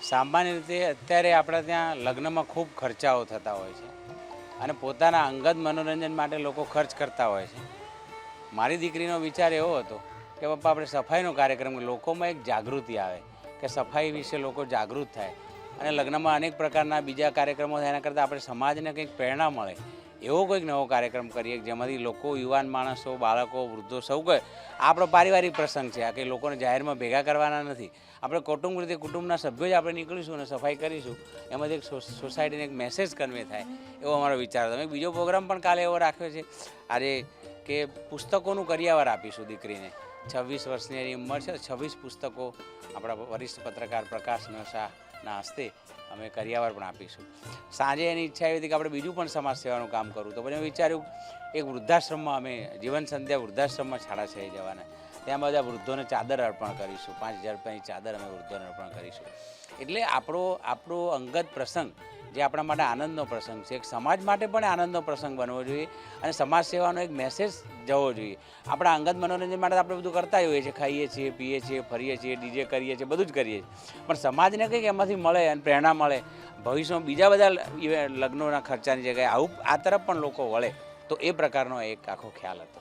સામાન્ય રીતે અત્યારે આપણા ત્યાં લગ્નમાં ખૂબ ખર્ચાઓ થતા હોય છે અને પોતાના અંગત મનોરંજન માટે લોકો ખર્ચ કરતા હોય છે. મારી દીકરીનો વિચાર એવો હતો કે પપ્પા આપણે સફાઈનો કાર્યક્રમ, લોકોમાં એક જાગૃતિ આવે કે સફાઈ વિશે લોકો જાગૃત થાય અને લગ્નમાં અનેક પ્રકારના બીજા કાર્યક્રમો થાય એના કરતાં આપણે સમાજને કંઈક પ્રેરણા મળે એવો કોઈક નવો કાર્યક્રમ કરીએ જેમાંથી લોકો, યુવાન માણસો, બાળકો, વૃદ્ધો સૌ કોઈ, આપણો પારિવારિક પ્રસંગ છે, આ કંઈ લોકોને જાહેરમાં ભેગા કરવાના નથી. આપણે કુટુંબ રીતે કુટુંબના સભ્યો જ આપણે નીકળીશું અને સફાઈ કરીશું, એમાંથી એક સોસાયટીને એક મેસેજ કન્વે થાય એવો અમારો વિચાર હતો. અમે બીજો પ્રોગ્રામ પણ કાલે એવો રાખ્યો છે આજે કે પુસ્તકોનું કરિયાવર આપીશું દીકરીને. 26 વર્ષની એની ઉંમર છે, 26 પુસ્તકો આપણા વરિષ્ઠ પત્રકાર પ્રકાશ શાહના હસ્તે અમે કરિયાવર પણ આપીશું. સાંજે એની ઈચ્છા એવી હતી કે આપણે બીજું પણ સમાજ સેવાનું કામ કરવું, તો પછી વિચાર્યું એક વૃદ્ધાશ્રમમાં અમે જીવન સંધ્યા વૃદ્ધાશ્રમમાં છાડાછાઈ જવાના, ત્યાં બધા વૃદ્ધોને ચાદર અર્પણ કરીશું. 5000 રૂપિયાની ચાદર અમે વૃદ્ધોને અર્પણ કરીશું. એટલે આપણો અંગત પ્રસંગ જે આપણા માટે આનંદનો પ્રસંગ છે, એક સમાજ માટે પણ આનંદનો પ્રસંગ બનવો જોઈએ અને સમાજ સેવાનો એક મેસેજ જવો જોઈએ. આપણા અંગત મનોરંજન માટે આપણે બધું કરતા હોઈએ છીએ, ખાઈએ છીએ, પીએ છીએ, ફરીએ છીએ, ડીજે કરીએ છીએ, બધું જ કરીએ છીએ, પણ સમાજને કંઈક એમાંથી મળે અને પ્રેરણા મળે, ભવિષ્યમાં બીજા બધા લગ્નોના ખર્ચાની જગ્યાએ આવું આ તરફ પણ લોકો વળે, તો એ પ્રકારનો એક આખો ખ્યાલ હતો.